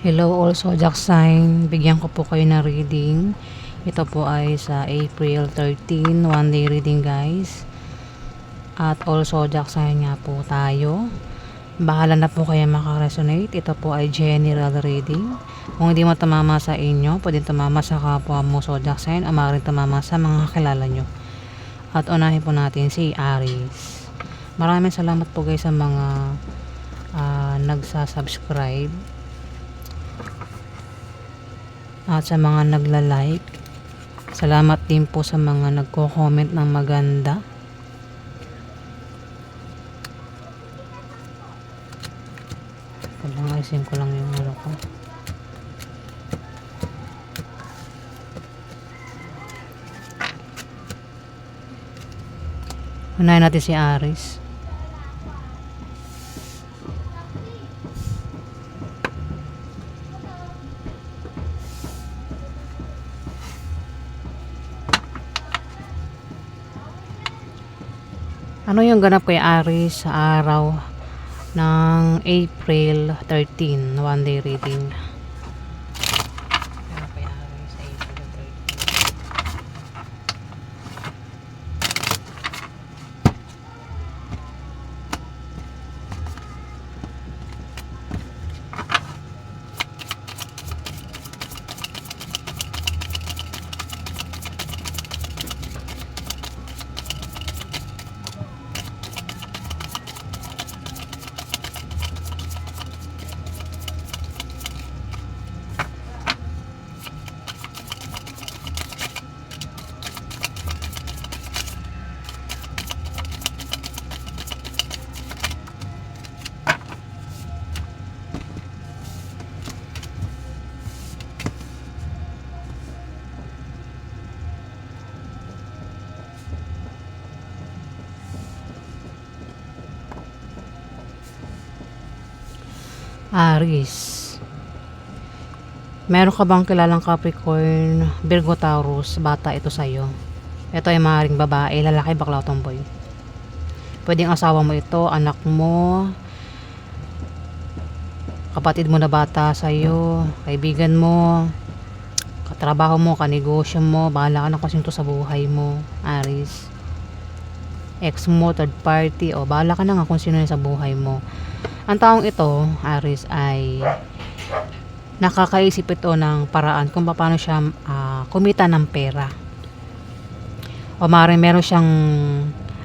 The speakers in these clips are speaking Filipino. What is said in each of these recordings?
Hello all zodiac sign. Bigyan ko po kayo ng reading. Ito po ay sa April 13, one day reading guys. At all zodiac sign nga po tayo. Bahala na po kayo makaresonate. Ito po ay general reading. Kung hindi mo tumama sa inyo, pwede tumama sa kapwa mo zodiac sign o maaaring tumama sa mga kakilala nyo. At unahin po natin si Aries. Maraming salamat po guys sa mga nagsasubscribe at sa mga nagla-like. Salamat din po sa mga nagko-comment ng maganda. Ayusin ko lang yung ano ko. Unahin natin si Aries. Ano yung ganap kay Aries sa araw ng April 13, one day reading? Ganap kay Aries sa April 13. Aries. Meron ka bang kilalang Capricorn, Virgo, Taurus, bata ito sa'yo? Ito ay maaaring babae, lalaki, bakla, tomboy. Pwedeng asawa mo ito, anak mo, kapatid mo na bata sa'yo, kaibigan mo, katrabaho mo, kanegosyo mo, bahala ka na kung sino sa buhay mo, Aries. Ex mo, third party, o bahala ka na nga kung sino sa buhay mo. Ang taong ito, Aries, ay nakakaisip ito ng paraan kung paano siya kumita ng pera. O maaaring meron siyang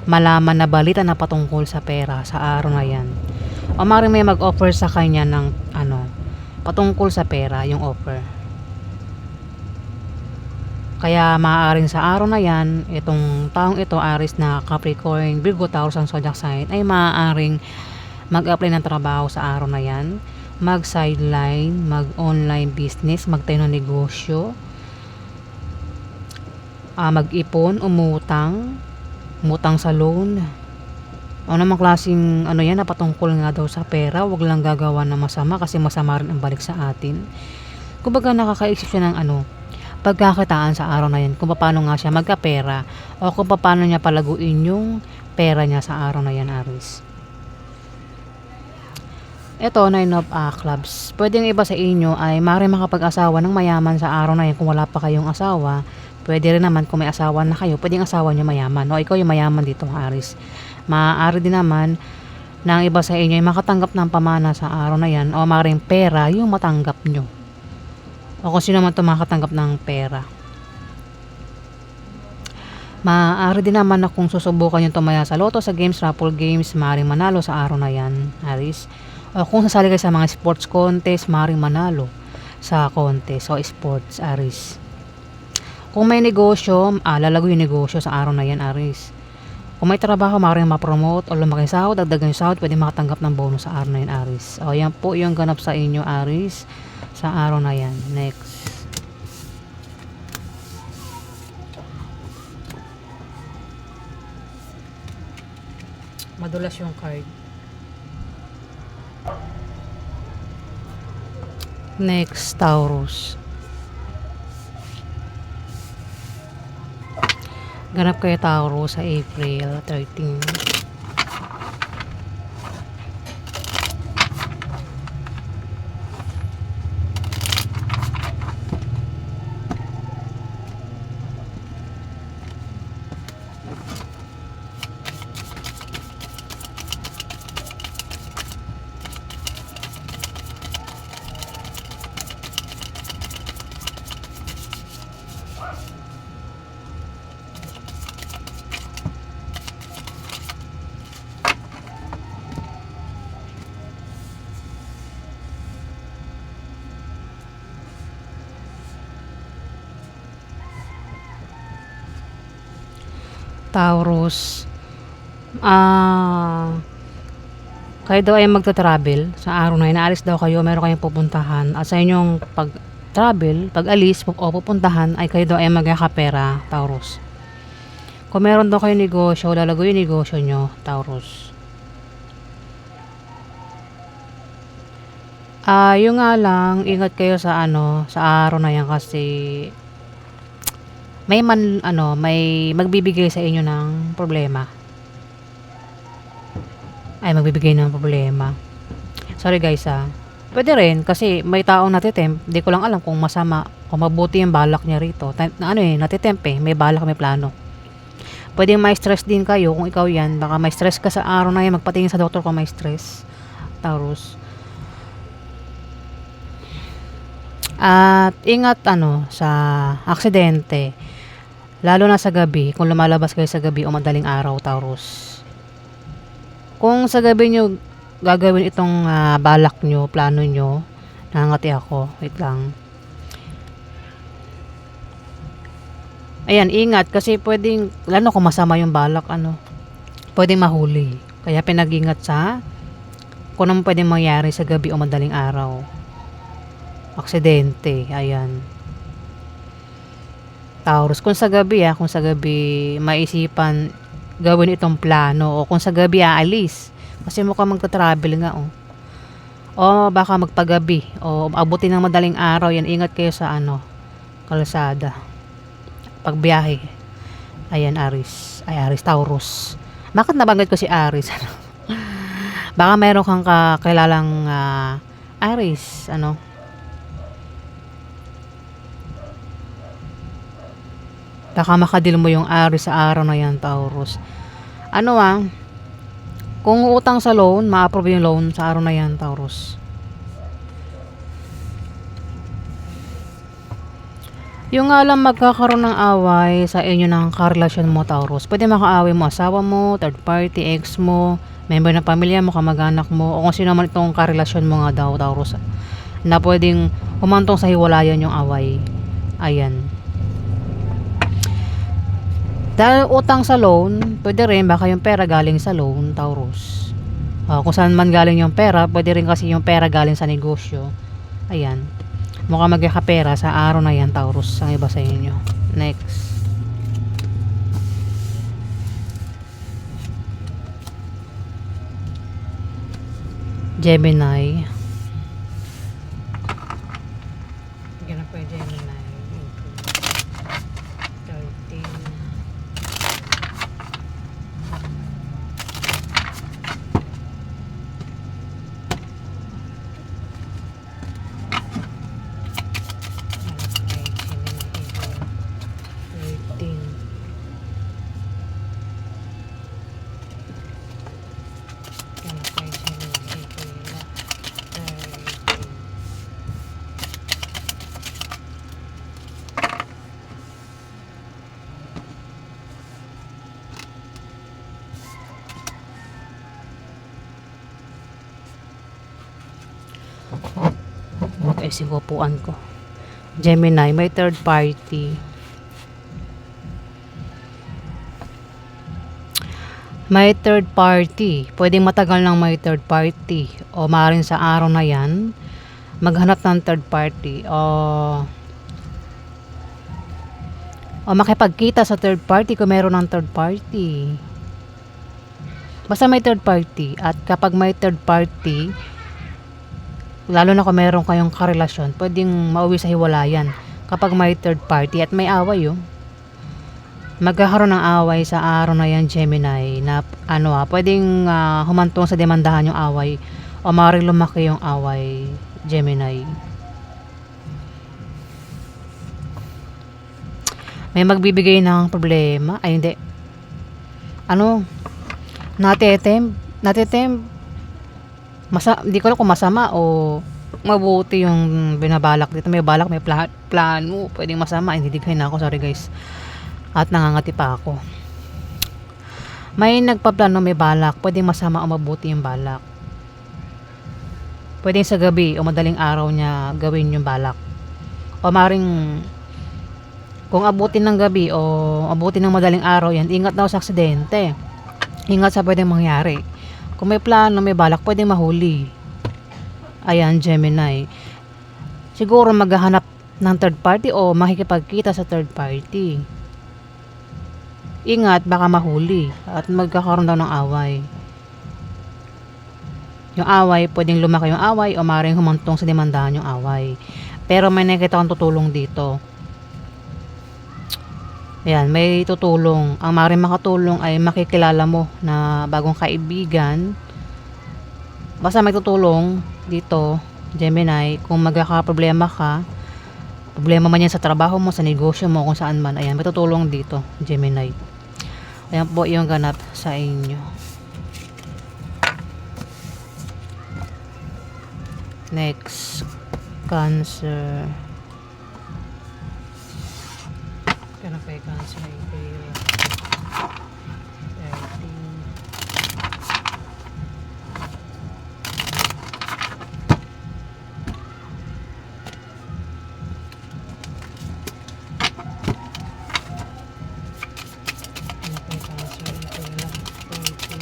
malaman na balita na patungkol sa pera sa araw na yan. O maaaring may mag-offer sa kanya ng patungkol sa pera, yung offer. Kaya maaaring sa araw na yan, itong taong ito, Aries na Capricorn, Virgo, Taurus ang zodiac sign, ay maaaring mag-apply ng trabaho sa araw na yan, mag-sideline, mag-online business, magtayo ng negosyo, mag-ipon, umutang sa loan. O namang klaseng yan na patungkol nga daw sa pera, wag lang gagawa ng masama kasi masama rin ang balik sa atin. Kumbaga nakakaisip siya ng pagkakitaan sa araw na yan, kung paano nga siya magkapera o kung paano niya palaguin yung pera niya sa araw na yan, Aries. Ito, 9 of clubs. Pwedeng iba sa inyo ay maaaring makapag-asawa ng mayaman sa araw na yan kung wala pa kayong asawa. Pwede rin naman kung may asawa na kayo, pwedeng asawa nyo mayaman. O ikaw yung mayaman dito, Aries. Maaari din naman na iba sa inyo ay makatanggap ng pamana sa araw na yan o maaaring pera yung matanggap nyo. O kung sino man ito makatanggap ng pera. Maaari din naman na kung susubukan yung tumaya sa loto, sa games, raffle games, maaaring manalo sa araw na yan, Aries. O kung sasali kayo sa mga sports contest, maaaring manalo sa contest o sports, Aries. Kung may negosyo, lalago yung negosyo sa araw na yan, Aries. Kung may trabaho, maaaring ma-promote o lumaki sahod, dagdagan yung sahod, pwede makatanggap ng bonus sa araw na yan, Aries. O yan po yung ganap sa inyo, Aries, sa araw na yan. Next. Madulas yung card. Next, Taurus. Ganap kayo Taurus sa April 13. Taurus, ah, kayo daw ay magta-travel sa araw na yun. Naalis daw kayo, meron kayong pupuntahan. At sa inyong pag-travel, pag-alis o pupuntahan, ay kayo daw ay magkakapera, Taurus. Kung meron daw kayo negosyo, lalago yung negosyo nyo, Taurus. Yung nga lang, ingat kayo sa sa araw na yan kasi may magbibigay sa inyo ng problema. Magbibigay ng problema. Sorry guys Pwede rin kasi may taong natitempt, di ko lang alam kung masama o mabuti yung balak niya rito. Natitempt may balak, may plano. Pwedeng may stress din kayo kung ikaw yan. Baka may stress ka sa araw na yan, magpatingin sa doktor kung may stress, Taurus. At ingat sa aksidente. Lalo na sa gabi, kung lumalabas kayo sa gabi o madaling araw, Taurus. Kung sa gabi nyo gagawin itong balak nyo, plano nyo, nangangati ako, wait lang. Ayan, ingat kasi pwedeng, lalo kung masama yung balak, pwedeng mahuli. Kaya pinag-ingat kung ano pwedeng mangyari sa gabi o madaling araw. Aksidente, ayan. Taurus, kung sa gabi maisipan gawin itong plano o kung sa gabi aalis kasi mukhang magta-travel nga o baka magpagabi o abutin ng madaling araw yan, ingat kayo sa kalsada pagbiyahe. Ayan, Aris, Taurus. Bakit nabanggit ko si Aris? Baka meron kang kakilalang Aris, baka makadil mo yung Aris sa araw na yan, Taurus. Kung utang sa loan, ma-approve yung loan sa araw na yan, Taurus. Yung nga lang magkakaroon ng away sa inyo ng karelasyon mo, Taurus. Pwede makaaway mo asawa mo, third party, ex mo, member ng pamilya mo, kamag-anak mo, o kung sino man itong karelasyon mo nga daw, Taurus, na pwedeng humantong sa hiwalayan yung away. Ayan. Dahil utang sa loan, pwede rin baka yung pera galing sa loan, Taurus. Kung saan man galing yung pera, pwede rin kasi yung pera galing sa negosyo. Ayan. Mukhang magkakapera sa araw na yan, Taurus. Ang iba sa inyo. Next. Gemini. Ganun po yung Gemini. 13. Mag-isip upuan ko. Gemini, may third party. May third party. Pwedeng matagal nang may third party. O maaaring sa araw na yan, maghanap ng third party. O makipagkita sa third party kung meron ng third party. Basta may third party. At kapag may third party, lalo na kung meron kayong karelasyon, pwedeng mauwi sa hiwalayan kapag may third party at may away magkakaroon ng away sa araw na yan, Gemini, na pwedeng humantong sa demandahan yung away o maaaring lumaki yung away, Gemini. May magbibigay ng problema, hindi, natitem, di ko alam kung masama o mabuti yung binabalak dito. May balak, may plano, pwedeng masama. Hindi kayo na ako, sorry guys. At nangangati pa ako. May nagpaplano, may balak, pwedeng masama o mabuti yung balak. Pwedeng sa gabi o madaling araw niya gawin yung balak. O maring Kung abutin ng gabi o abutin ng madaling araw yan, ingat daw sa aksidente. Ingat sa pwedeng mangyari. Kung may plano, may balak, pwedeng mahuli. Ayan, Gemini. Siguro maghahanap ng third party o makikipagkita sa third party. Ingat, baka mahuli at magkakaroon daw ng away. Yung away, pwedeng lumaki yung away o maaaring humantong sa demandahan yung away. Pero may nakita akong tutulong dito. Ayan, may tutulong. Ang maaaring makatulong ay makikilala mo na bagong kaibigan. Basta may tutulong dito, Gemini, kung magkakaproblema ka, problema man yan sa trabaho mo, sa negosyo mo, kung saan man, ayan, may tutulong dito, Gemini. Ayan po yung ganap sa inyo. Next, Cancer. Kaya kay Cancer April 13. Kaya kay Cancer April 13.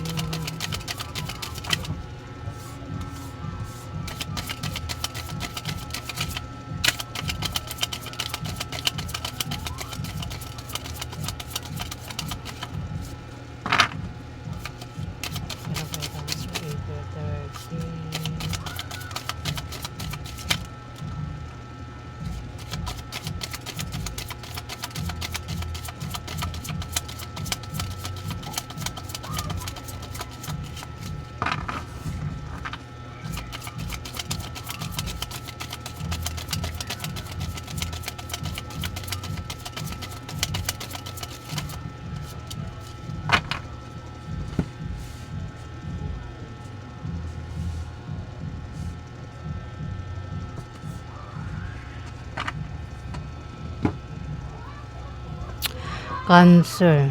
Cancer.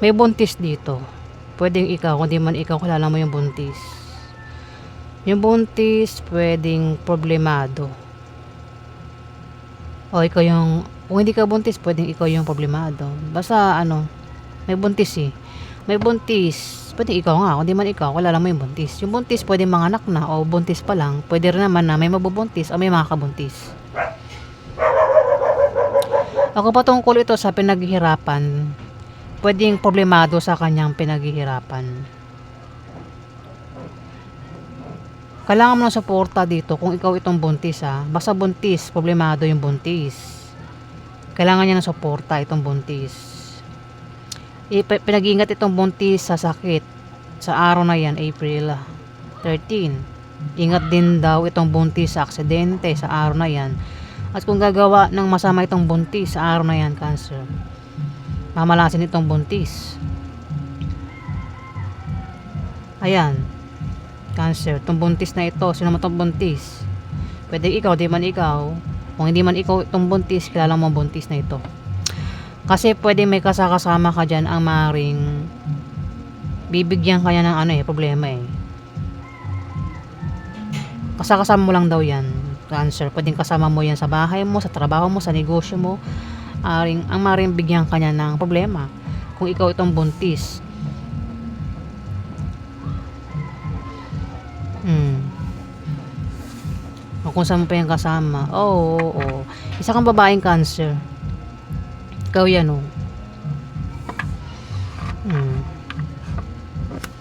May buntis dito. Pwedeng ikaw, kung di man ikaw, kilala mo yung buntis. Yung buntis, pwedeng problemado. O ikaw yung, kung hindi ka buntis, pwedeng ikaw yung problemado. Basta may buntis eh. May buntis, pwedeng ikaw nga, kung di man ikaw, kilala mo yung buntis. Yung buntis, pwedeng manganak na o buntis pa lang. Pwede rin naman na may mabubuntis o may makakabuntis. Ako patungkol ito sa pinaghihirapan, pwedeng problemado sa kanyang pinaghihirapan. Kailangan mo ng suporta dito kung ikaw itong buntis ha. Basta buntis, problemado yung buntis. Kailangan niya ng suporta itong buntis. Pinag-iingat itong buntis sa sakit. Sa araw na yan, April 13. Ingat din daw itong buntis sa aksidente sa araw na yan. At kung gagawa ng masama itong buntis sa araw na yan, Cancer, mamalasin itong buntis. Ayan, Cancer, itong buntis na ito, sino mo itong buntis? Pwede ikaw, di man ikaw. Kung hindi man ikaw itong buntis, kilala mo ang buntis na ito. Kasi pwede may kasakasama ka dyan ang maring bibigyan kanya ng problema eh. Kasakasama mo lang daw yan, Cancer. Pwedeng kasama mo yan sa bahay mo, sa trabaho mo, sa negosyo mo. Ang maring bigyan kanya ng problema kung ikaw itong buntis. O kung saan mo pa yung kasama. Oo. Isa kang babaeng Cancer. Ikaw yan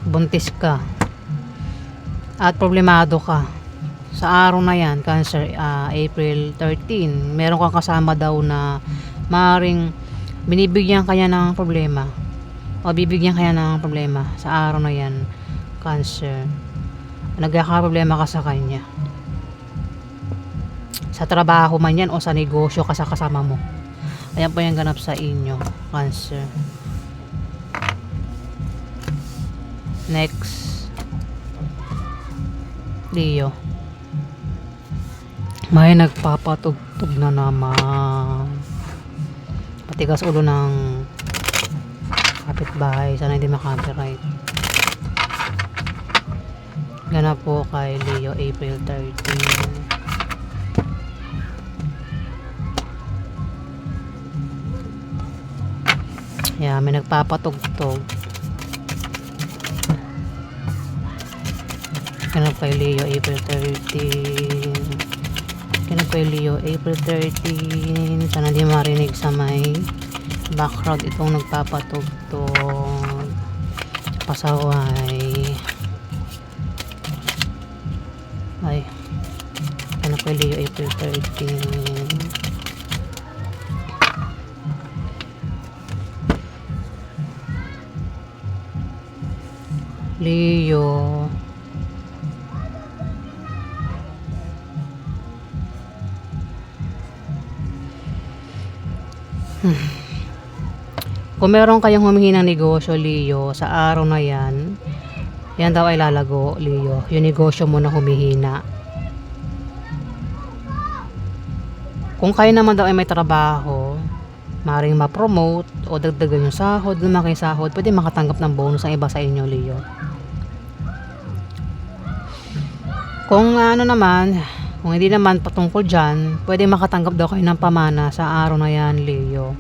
buntis ka at problemado ka sa araw na yan, Cancer, April 13. Meron kang kasama daw na maaaring binibigyan kanya ng problema o bibigyan kanya ng problema sa araw na yan, Cancer. Nagkakaproblema ka sa kanya sa trabaho man yan o sa negosyo ka sa kasama mo. Ayan po yung ganap sa inyo, Cancer. Next, Leo. May nagpapatugtog na naman. Patigas ulo ng kapitbahay. Sana hindi makapiright. Ganap po kay Leo, April 13. Ayan, may nagpapatugtog. Ganap kay Leo, April 13. Ganap kay Leo, April 13. Sana di marinig sa may background itong nagpapatugtog. Pasaway. Ay. Ganap kay Leo, April 13. Leo. Kung meron kayong humingi ng negosyo, Leo, sa araw na yan daw ay lalago, Leo. Yung negosyo mo na humihina. Kung kayo naman daw ay may trabaho, maaaring ma-promote o dagdagan yung sahod, lumaki yung sahod, pwede makatanggap ng bonus ang iba sa inyo, Leo. Kung ano naman, kung hindi naman patungkol dyan, pwede makatanggap daw kayo ng pamana sa araw na yan, Leo.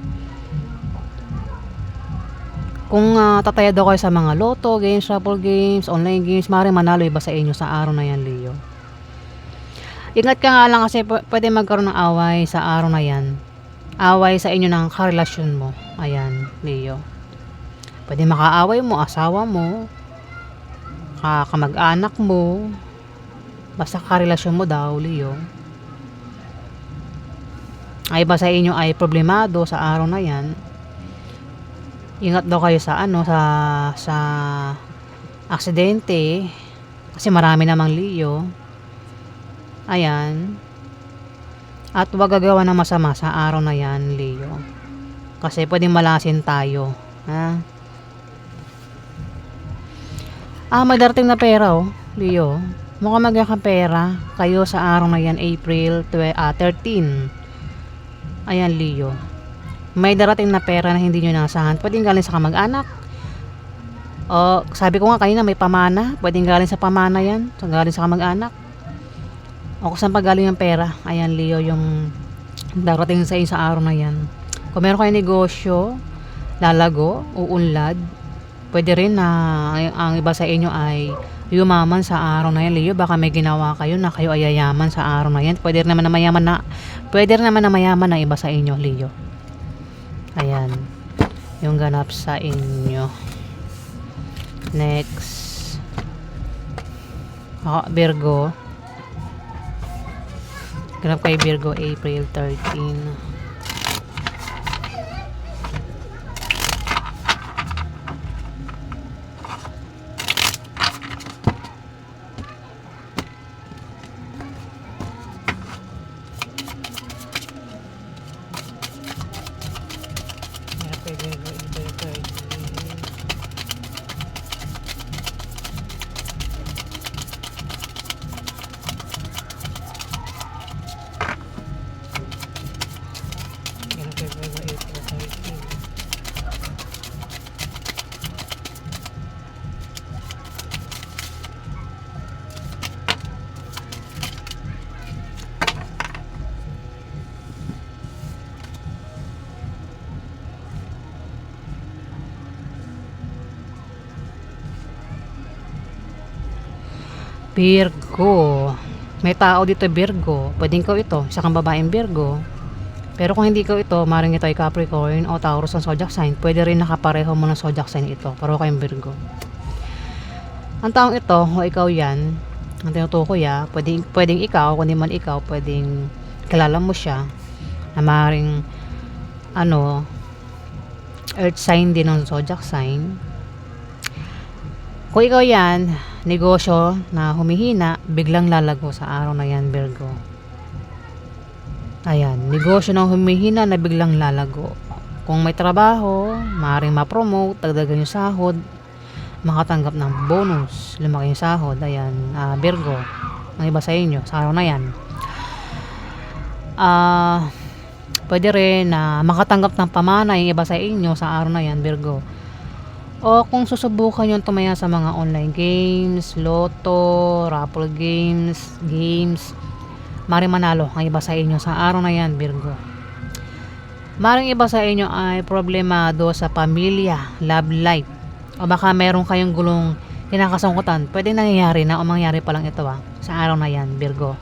Kung tataya daw kayo sa mga loto, games, shuffle games, online games, maaaring manalo iba sa inyo sa araw na yan, Leo. Ingat ka nga lang kasi pwede magkaroon ng away sa araw na yan. Away sa inyo ng karelasyon mo. Ayan, Leo. Pwede makaaway mo, asawa mo, kamag-anak mo, basta karelasyon mo daw, Leo. Ay ba sa inyo ay problemado sa araw na yan. Ingat daw kayo sa sa aksidente kasi marami namang, Leo. Ayan. At huwag gagawa ng masama sa araw na yan, Leo. Kasi pwedeng malasin tayo. Ha? May darating na pera, Leo. Mukhang magkakapera kayo sa araw na yan, April 13. Ayan, Leo. May darating na pera na hindi nyo nasahan. Pwedeng galing sa kamag-anak. O, sabi ko nga kanina may pamana. Pwedeng galing sa pamana yan. Galing sa kamag-anak. O kung saan pa galing yung pera. Ayan, Leo, yung darating sa inyo sa araw na yan. Kung meron kayong negosyo, lalago, uunlad, pwede rin na ang iba sa inyo ay yumaman sa araw na yan, Leo. Baka may ginawa kayo na kayo ay yayaman sa araw na yan. Pwede rin naman na mayaman na iba sa inyo, Leo. Ayan. Yung ganap sa inyo. Next. Virgo. Ganap kay Virgo, April 13. Virgo. May tao dito, Virgo. Pwedeng ikaw ito, isa kang babaeng Virgo. Pero kung hindi ikaw ito, maring ito ay Capricorn o Taurus ang zodiac sign. Pwede rin nakapareho mo ng zodiac sign ito. Pero kayong Virgo. Ang taong ito, o ikaw yan, ang tinutukoy pwedeng ikaw, kung di man ikaw, pwedeng kilala mo siya na maring earth sign din ng zodiac sign. Kung ikaw yan, negosyo na humihina, biglang lalago sa araw na yan, Virgo. Ayan, negosyo na humihina na biglang lalago. Kung may trabaho, maaaring ma-promote, dagdagan yung sahod, makatanggap ng bonus, lumaki yung sahod. Ayan, Virgo, ang iba sa inyo, sa araw na yan. Pwede rin na makatanggap ng pamana yung iba sa inyo sa araw na yan, Virgo. O kung susubukan yung tumaya sa mga online games, loto, raffle games, maaaring manalo ang iba sa inyo sa araw na yan, Virgo. Maring iba sa inyo ay problemado sa pamilya, love life, o baka meron kayong gulong kinakasangkutan. Pwede nangyayari na o mangyari pa lang ito sa araw na yan, Virgo.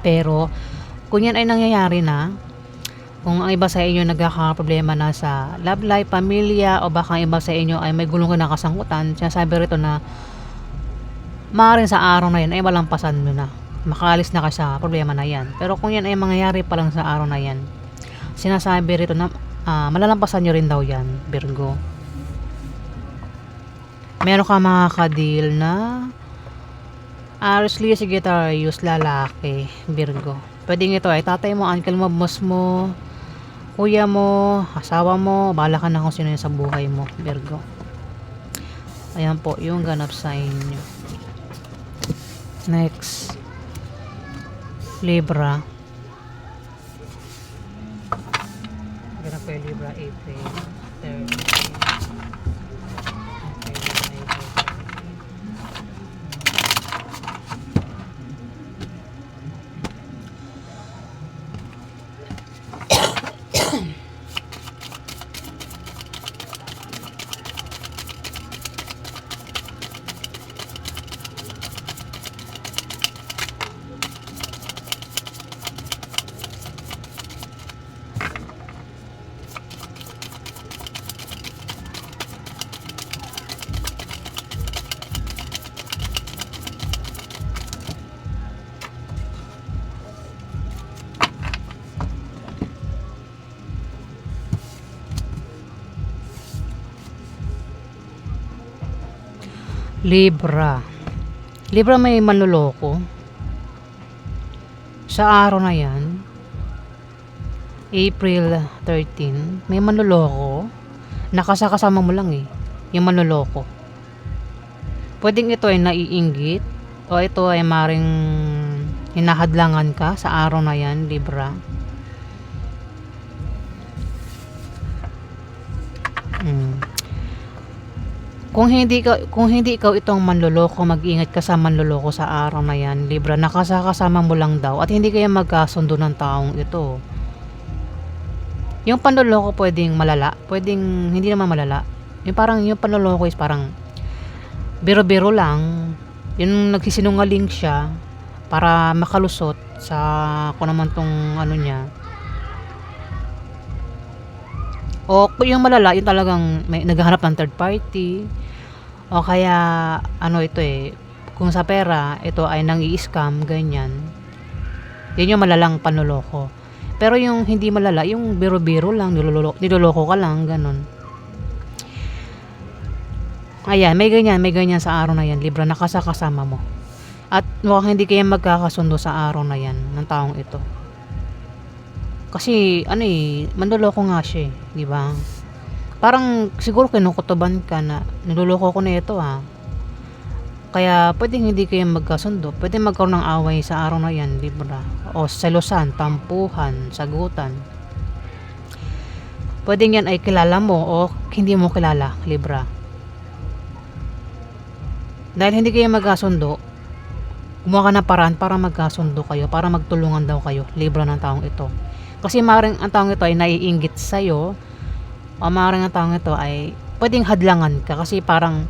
Pero kung yan ay nangyayari na, kung ang iba sa inyo nagkakaproblema na sa love life, pamilya, o baka ang iba sa inyo ay may gulong kinakasangkutan, sinasabi rito na maaaring sa araw na yan ay malampasan mo na, makaalis na ka sa problema na yan. Pero kung yan ay mangyayari pa lang sa araw na yan, sinasabi rito na malalampasan nyo rin daw yan, Virgo. Meron ka makaka-deal na Aries, Sagittarius, lalaki, Virgo. Pwedeng ito ay tatay mo, uncle mo, boss mo, kuya mo, asawa mo, bahala ka na kung sino yun sa buhay mo, Virgo. Ayan po yung ganap sa inyo. Next, Libra. Ganap po yung Libra, April 3rd. Libra. Libra, may manloloko. Sa araw na yan, April 13, may manloloko. Nakasakasama mo lang yung manloloko. Pwedeng ito ay naiinggit, o ito ay maring hinahadlangan ka sa araw na yan, Libra. Kung hindi ikaw itong manloloko, mag-ingat ka sa manloloko sa araw na yan, Libra. Nakasakasama mo lang daw at hindi kayo magkasundo ng taong ito. Yung panloloko pwedeng malala, pwedeng hindi naman malala. Yung parang yung panloloko is parang biro-biro lang. Yung nagsisinungaling siya para makalusot sa kung naman tong ano niya. O yung malala, yung talagang may naghahanap ng third party. O kaya ano ito kung sa pera ito ay nang-i-scam, ganyan. Yun yung malalang panloloko. Pero yung hindi malala, yung biro-biro lang, niloloko ka lang, ganun. Ayan, may ganyan sa araw na yan, Libra, nakasakasama mo. At mukhang hindi kayo magkakasundo sa araw na yan ng taong ito. Kasi manloloko nga siya, di ba? Parang siguro kinukutuban ka na niloloko ko na ito Kaya pwedeng hindi kayo magkasundo. Pwedeng magkaroon ng away sa araw na yan, Libra. O selosan, tampuhan, sagutan. Pwedeng yan ay kilala mo o hindi mo kilala, Libra. Dahil hindi kayo magkasundo, gumawa ka ng paraan para magkasundo kayo, para magtulungan daw kayo, Libra, ng taong ito. Kasi maaaring ang taong ito ay naiinggit sa'yo, o maaaring ang taong ito ay pwedeng hadlangan ka, kasi parang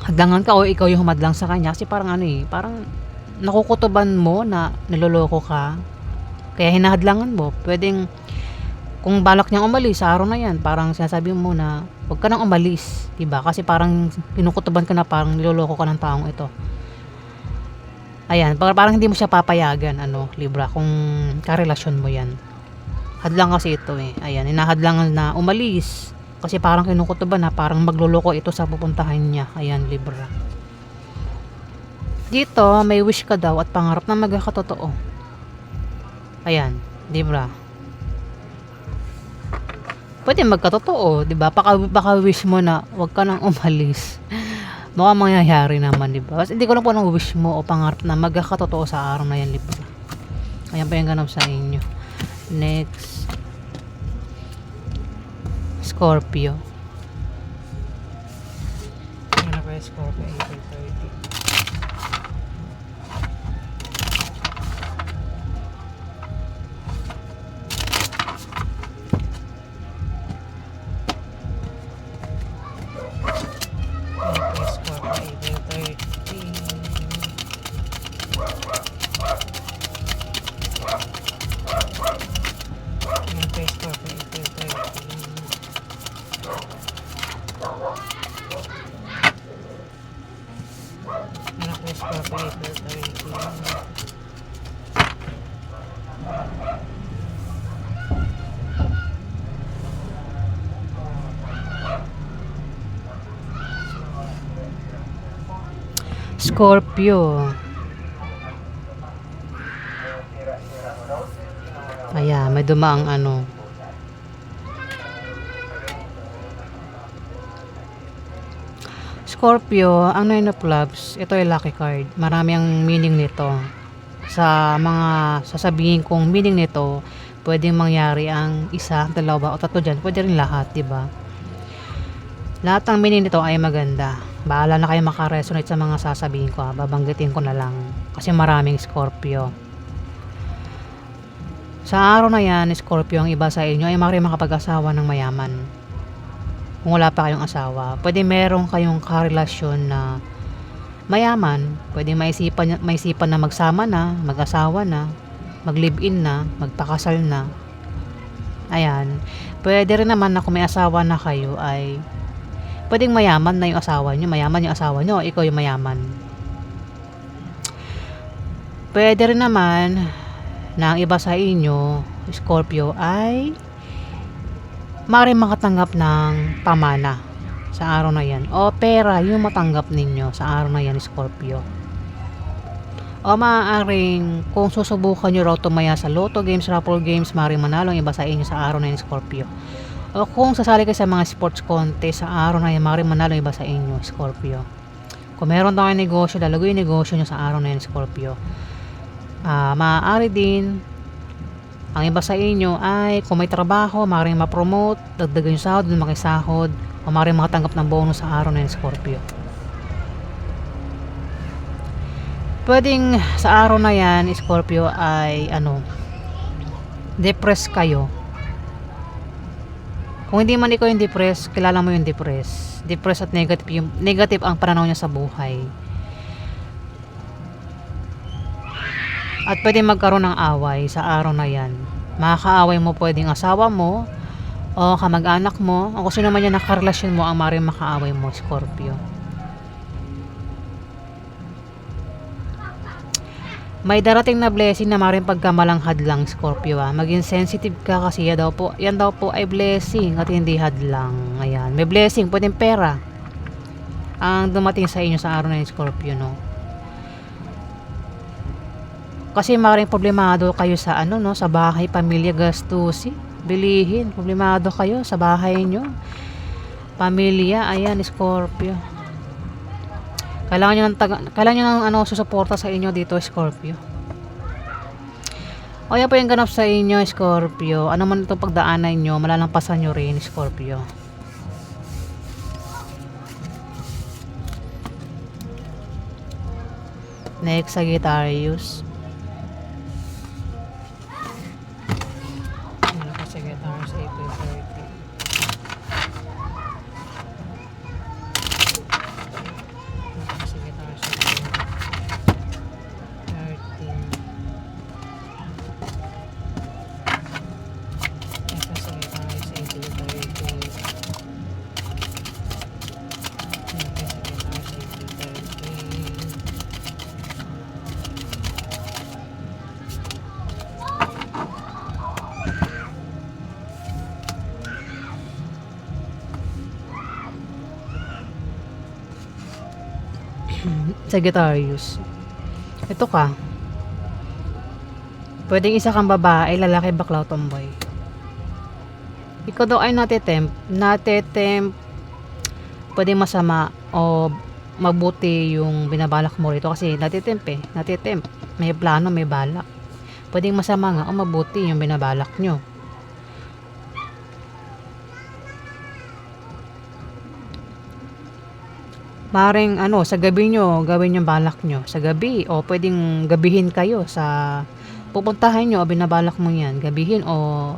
hadlangan ka o ikaw yung humadlang sa kanya, kasi parang parang nakukutuban mo na niloloko ka, kaya hinahadlangan mo. Pwedeng kung balak niyang umalis sa araw na yan, parang sinasabi mo na huwag ka nang umalis, diba? Kasi parang kinukutuban ka na, parang niloloko ka ng taong ito. Ayan, parang hindi mo siya papayagan, Libra, kung karelasyon mo yan. Hadlang kasi ito Ayan, hinahadlangan na umalis. Kasi parang kinukutuban na parang magluloko ito sa pupuntahan niya. Ayan, Libra. Dito, may wish ka daw at pangarap na magkakatotoo. Ayan, Libra. Pwede magkatotoo, di ba? Baka wish mo na wag ka nang umalis. Mukhang mangyayari naman, di ba? Hindi ko lang po anong wish mo o pangarap na magkakatotoo sa araw na yan, Libra. Ayan pa yung ganap sa inyo. Next, Scorpio. Ano ba yung Scorpio? April 30. Scorpio. Ayan, may dumaang ano. Scorpio, ang Nine of Clubs, ito ay lucky card. Marami ang meaning nito. Sa mga sasabihin kong meaning nito, pwedeng mangyari ang isa, dalawa, o tatlo dyan. Pwede rin lahat, diba? Lahat ng meaning nito ay maganda. Bahala na kayo makaresonate sa mga sasabihin ko. Babanggitin ko na lang. Kasi maraming Scorpio. Sa araw na yan, Scorpio, ang iba sa inyo ay maaaring makapag-asawa ng mayaman. Kung wala pa kayong asawa, pwede meron kayong karelasyon na mayaman. Pwede maisipan na magsama na, mag-asawa na, mag-live-in na, magpakasal na. Ayan. Pwede rin naman na kung may asawa na kayo ay pwedeng mayaman na yung asawa nyo. Mayaman yung asawa nyo, ikaw yung mayaman. Pwede rin naman na ang iba sa inyo, Scorpio, ay maaaring makatanggap ng pamana sa araw na yan. O pera yung matanggap ninyo sa araw na yan, Scorpio. O maaaring kung susubukan nyo raw tumaya sa Lotto games, raffle games, maaaring manalo ang iba sa inyo sa araw na yan, Scorpio. O kung sasali kayo sa mga sports contest sa araw na yan, maaaring manalo ang iba sa inyo, Scorpio. Kung meron tayong negosyo, lalagoy yung negosyo nyo sa araw na yan, Scorpio. Maaari din ang iba sa inyo ay kung may trabaho, maaaring ma-promote, dagdagan yung sahod, makisahod, o maaaring makatanggap ng bonus sa araw na yan, Scorpio. Pwedeng sa araw na yan, Scorpio, ay depressed kayo. Kung hindi man ikaw yung depressed, kilala mo yung depressed. Depressed at negative ang pananaw niya sa buhay. At pwede magkaroon ng away sa araw na yan. Makakaaway mo pwedeng asawa mo o kamag-anak mo o kung sino man yan nakarelasyon mo ang maaaring makaaway mo, Scorpio. May darating na blessing na maaaring pagkamalanghad lang, Scorpio. Maging sensitive ka kasi yan daw po ay blessing at hindi hadlang. Ayan, may blessing, pwedeng pera ang dumating sa inyo sa araw na yan, Scorpio, no? Kasi maaaring problemado kayo sa sa bahay, pamilya, gastusin, bilihin. Problemado kayo sa bahay nyo. Pamilya, ayan, Scorpio. Kailangan nyo ng susuporta sa inyo dito, Scorpio. O yan po yung ganap sa inyo, Scorpio. Ano man itong pagdaanan nyo, malalampasan nyo rin, Scorpio. Next, Sagittarius. Sagittarius, April 30. Sagittarius, Sagittarius. Ito ka. Pwedeng isa kang babae, lalaki, bakla, tomboy. Ikaw daw ay natetempt, pwedeng masama o mabuti yung binabalak mo rito kasi natitempt. May plano, may balak. Pwedeng masama nga o mabuti yung binabalak nyo. Maring sa gabi nyo, gawin yung balak nyo. Sa gabi, o pwedeng gabihin kayo sa pupuntahan nyo o binabalak mo yan. Gabihin o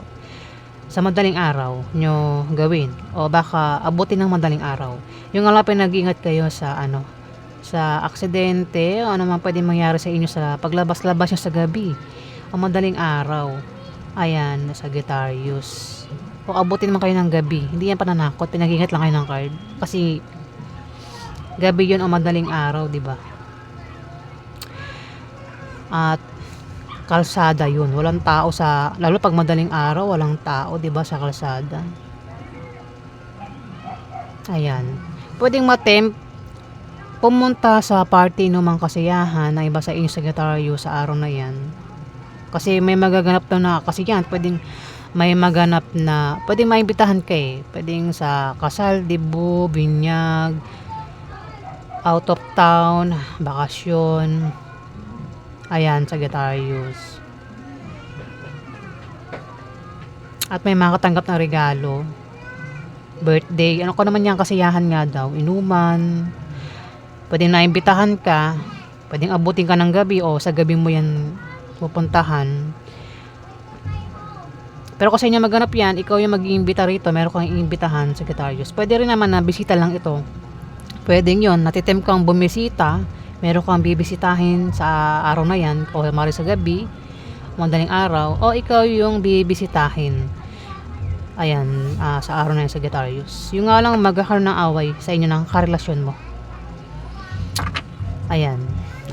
sa madaling araw nyo gawin. O baka abutin ng madaling araw. Yung alapin nag-ingat kayo sa sa aksidente o ano man pwedeng mangyari sa inyo sa paglabas-labas nyo sa gabi. O madaling araw. Ayan, Sagittarius. O abutin man kayo ng gabi. Hindi yan pananakot. Pinag-ingat lang kayo ng card. Kasi gabi yun o madaling araw, di ba? At kalsada yun. Walang tao lalo pag madaling araw, walang tao, di ba, sa kalsada. Ayan. Pwedeng matempt pumunta sa party numang kasiyahan na iba sa inyo Sagittarius sa araw na yan. Kasi may magaganap daw na kasi yan, pwedeng may maganap na, pwedeng maimbitahan ka eh. Pwedeng sa kasal, dibu, binyag, out of town, bakasyon. Ayan, Sagittarius. At may makatanggap na regalo. Birthday, ano ko naman yan, kasiyahan nga daw, inuman. Pwedeng naimbitahan ka, pwedeng abutin ka ng gabi o sa gabi mo yan pupuntahan. Pero kung sa inyo maganap yan, ikaw yung mag-iimbita rito, meron kang iimbitahan, Sagittarius. Pwede rin naman na bisita lang ito. Pwedeng yun, natitem kang bumisita, meron kang bibisitahin sa araw na yan, o mari sa gabi, madaling araw, o ikaw yung bibisitahin. Ayan, sa araw na yan, Sagittarius. Yung nga lang magkakaroon ng away sa inyo ng karelasyon mo. Ayan,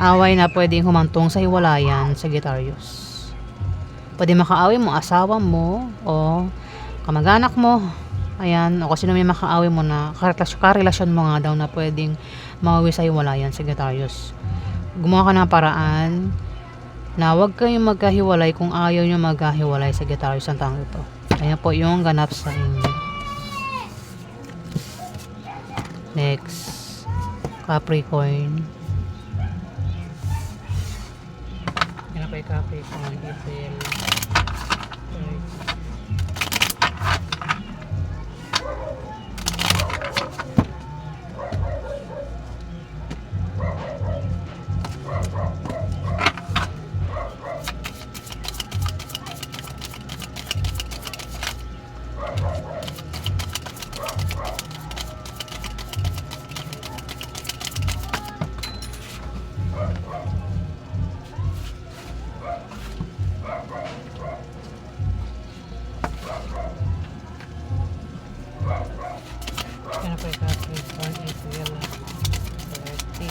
away na pwedeng humantong sa hiwalayan, Sagittarius. Pwede makaaway mo asawa mo o kamag-anak mo. Ayan, o kasi may makaaway mo na karelasyon mo nga daw na pwedeng mauwi sa hiwalayan, Sagittarius. Gumawa ka ng paraan na huwag kayong magkahiwalay kung ayaw nyo magkahiwalay, Sagittarius, ang tanging ito. Ayan po yung ganap sa inyo. Next, Capricorn. Ayan po yung Capricorn, April. Ano po yung Capricorn, April 13.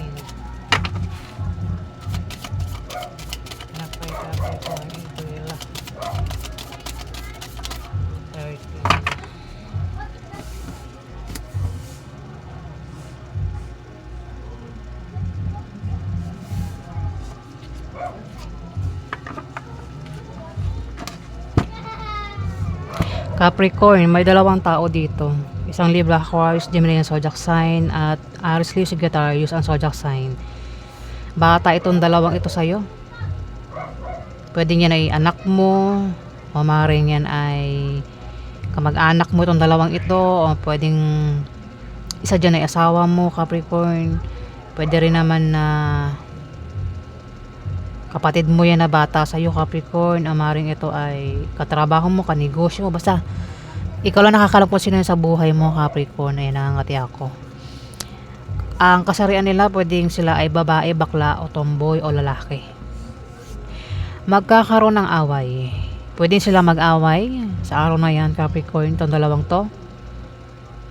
Ano po yung Capricorn, April 13. Capricorn, may dalawang tao dito. Isang Libra, Aquarius, Gemini ang zodiac sign, at Aries, Leo, Sagittarius ang zodiac sign. Bata itong dalawang ito sa'yo. Pwede yan ay anak mo, o maaaring yan ay kamag-anak mo itong dalawang ito, o pwedeng isa dyan ay asawa mo, Capricorn. Pwede rin naman na kapatid mo yan na bata sa'yo, Capricorn. O maaaring ito ay katrabaho mo, kanegosyo mo, basta ikaw lang nakakalam kung sino sa buhay mo, Capricorn. Ay nangangati ako. Ang kasarian nila, pwedeng sila ay babae, bakla, o tomboy, o lalaki. Magkakaroon ng away. Pwedeng sila mag-away sa araw na yan, Capricorn, itong dalawang to.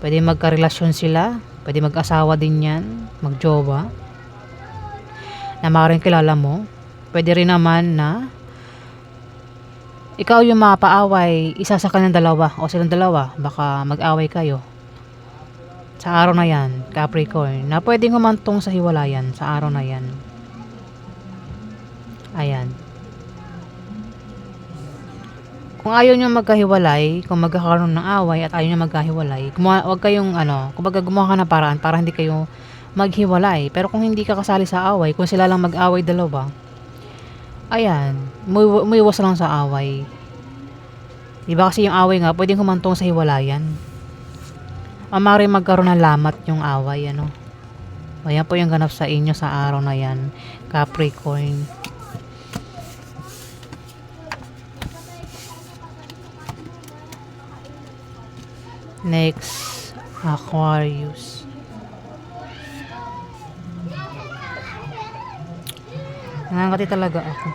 Pwede magkarelasyon sila. Pwede mag-asawa din yan, mag-jowa, na maaaring kilala mo. Pwede rin naman na ikaw yung mapaaway, isa sa kanilang dalawa o silang dalawa, baka mag-away kayo sa araw na yan, Capricorn, na pwedeng humantong sa hiwalayan sa araw na yan. Ayan. Kung ayaw nyo magkahiwalay, kung magkakaroon ng away at ayaw nyo magkahiwalay, huwag kayong kumbaga gumawa ka ng paraan para hindi kayo maghiwalay. Pero kung hindi ka kasali sa away, kung sila lang mag-away dalawa, ayan, umiwas lang sa away. Diba kasi yung away nga, pwedeng humantong sa hiwalayan. Maaaring magkaroon ng lamat yung away, ano. Ayan po yung ganap sa inyo sa araw na yan, Capricorn. Next, Aquarius. Nangangati talaga ako.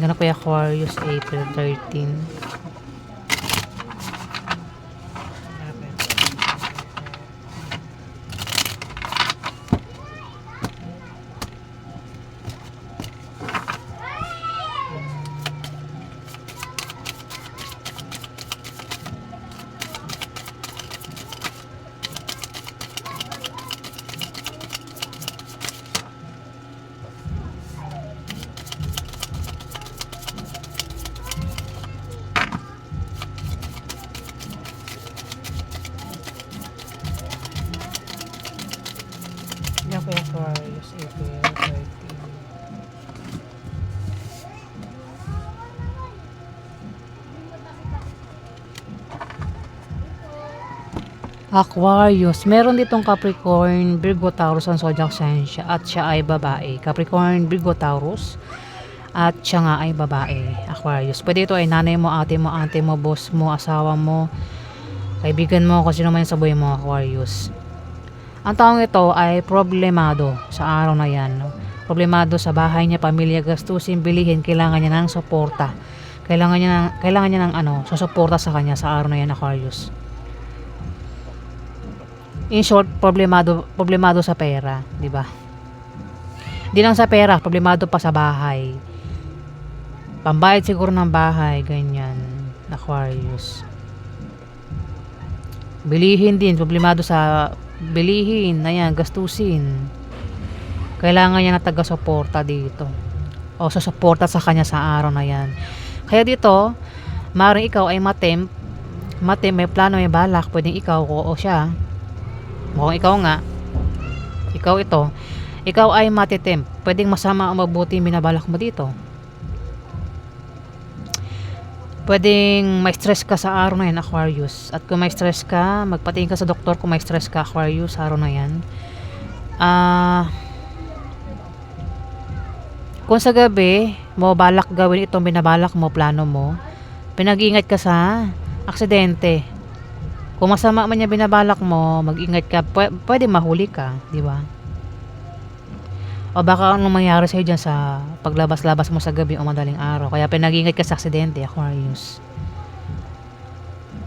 Ganap po yung Aquarius, April 13. Aquarius, meron ditong Capricorn, Virgo, Taurus ang zodiac sign siya at siya ay babae. Capricorn, Virgo, Taurus at siya nga ay babae. Aquarius, pwede ito ay nanay mo, ate mo, boss mo, asawa mo, kaibigan mo, kung sino man yung sa buhay mo. Aquarius, ang taong ito ay problemado sa araw na yan, no? Problemado sa bahay niya, pamilya, gastusin, bilihin, kailangan niya ng suporta. Kailangan niya ng susuporta sa kanya sa araw na yan, Aquarius. In short, problemado sa pera, di ba? Di lang sa pera, problemado pa sa bahay. Pambayad siguro ng bahay, ganyan, Aquarius. Bilihin din, problemado sa bilihin, ayan, gastusin. Kailangan niya na taga-suporta dito. O susuporta sa kanya sa araw na yan. Kaya dito, maaaring ikaw ay matempt, may plano, may balak, pwedeng ikaw o siya. Mukhang ikaw ay matitempt. Pwedeng masama o mabuti binabalak mo dito. Pwedeng may stress ka sa araw na yan, Aquarius. At kung may stress ka, magpatingin ka sa doktor kung may stress ka, Aquarius, sa araw na yan. Kung sa gabi mo balak gawin itong binabalak mo, plano mo, pinag-ingat ka sa aksidente. Kung masama man yung binabalak mo, mag-ingat ka, pwede mahuli ka, di ba? O baka anong mangyari sa'yo dyan sa paglabas-labas mo sa gabi o madaling araw. Kaya pinag-ingat ka sa aksidente, Aquarius.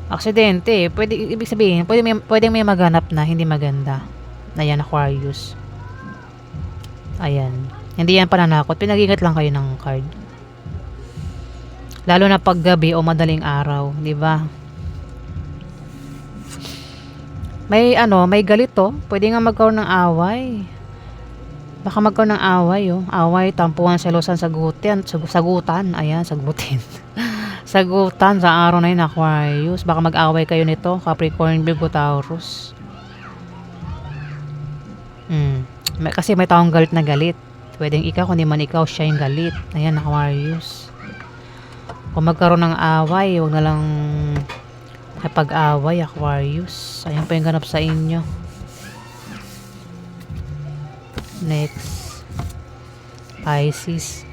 Aksidente, ibig sabihin, pwede may maganap na hindi maganda. Ayan, Aquarius. Ayan. Hindi yan pananakot, pinag-ingat lang kayo ng card. Lalo na pag gabi o madaling araw, di ba? May galit to. Pwede nga magkaroon ng away. Baka magkaroon ng away, Away, tampuhan, selosan, sagutan. Ayan, sagutin. Sagutan sa araw na yun, Aquarius. Baka mag-away kayo nito, Capricorn, Virgo, Taurus. Kasi may taong galit na galit. Pwedeng ikaw, kundi man ikaw, siya yung galit. Ayan, Aquarius. Kung magkaroon ng away, huwag na lang pag-away, Aquarius. Ayan pa yung ganap sa inyo. Next, Pisces.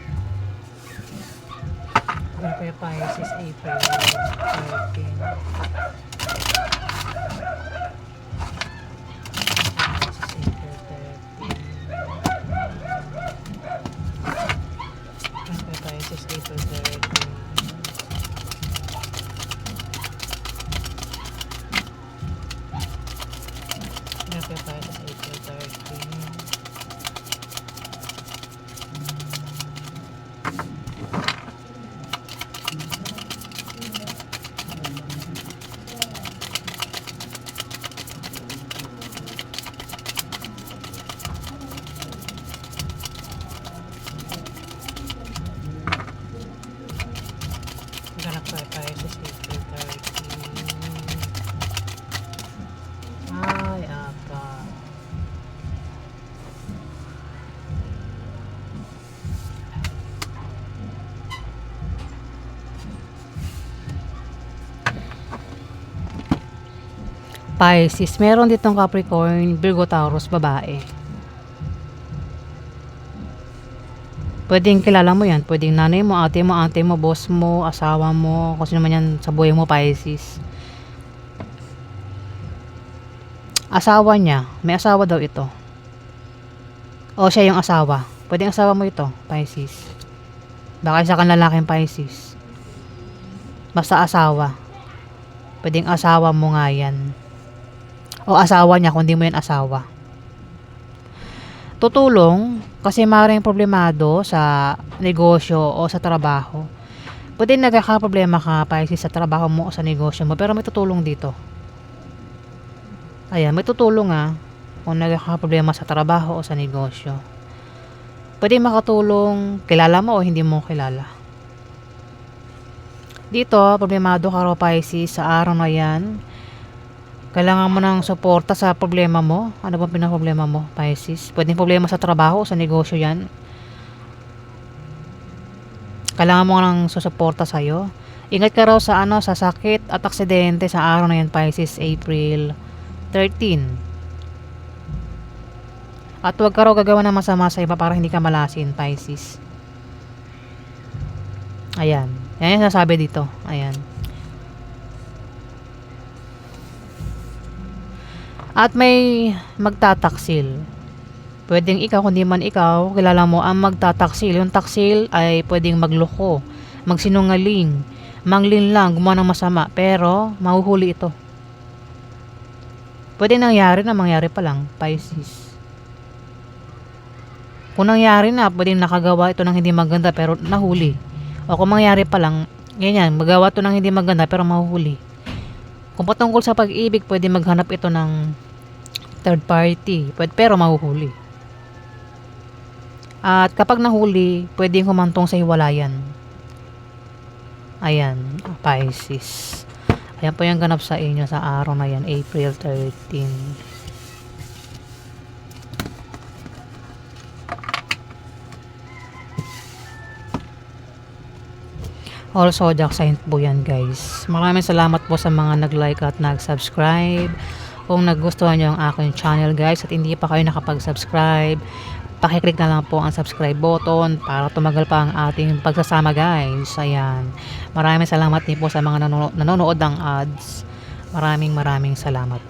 Ayan pa yung Pisces, April 13. Ganap pa tayo sa April 13. Ay, apa. Pisces, meron ditong Capricorn, Virgo, Taurus, babae. Pwedeng kilala mo yan. Pwedeng nanay mo, ate mo, boss mo, asawa mo, kung sino man yan sa buhay mo, Pisces. Asawa niya. May asawa daw ito. O siya yung asawa. Pwedeng asawa mo ito, Pisces. Baka isa kang lalaking Pisces. Basta asawa. Pwedeng asawa mo nga yan. O asawa niya kung di mo yan asawa. Tutulong kasi maaaring problemado sa negosyo o sa trabaho. Pwede nagkakaproblema ka, Pisces, sa trabaho mo o sa negosyo mo, pero may tutulong dito. Ayan, may tutulong kung nagkakaproblema sa trabaho o sa negosyo. Pwede makatulong, kilala mo o hindi mo kilala. Dito, problemado ka raw, Pisces, sa araw na yan. Kailangan mo ng suporta sa problema mo. Ano bang pinaproblema mo, Pisces? Pwedeng problema sa trabaho o sa negosyo yan. Kailangan mo ng susuporta sa'yo. Ingat ka raw sa sa sakit at aksidente sa araw na yan, Pisces, April 13. At huwag ka raw gagawa ng masama sa iba para hindi ka malasin, Pisces. Ayan. Yan yung nasabi dito. Ayan. At may magtataksil. Pwedeng ikaw, kundi man ikaw, kilala mo ang magtataksil. Yung taksil ay pwedeng magloko, magsinungaling, manglinlang, gumawa ng masama. Pero, mahuhuli ito. Pwede nangyari na mangyari pa lang, Pisces. Kung nangyari na, pwedeng nakagawa ito ng hindi maganda pero nahuli. O kung mangyari pa lang, ganyan, magawa ito ng hindi maganda pero mahuhuli. Kung patungkol sa pag-ibig, pwede maghanap ito ng third party, pero mahuhuli. At kapag nahuli, pwedeng humantong sa hiwalayan. Ayan, Pisces. Ayan po yung ganap sa inyo sa araw na yan, April 13. Also, zodiac sign po yan, guys. Maraming salamat po sa mga nag-like at nag-subscribe. Kung nagustuhan nyo ang aking channel, guys, at hindi pa kayo nakapag-subscribe, pakiclick na lang po ang subscribe button para tumagal pa ang ating pagsasama, guys. Ayan. Maraming salamat din po sa mga nanonood ng ads. Maraming salamat.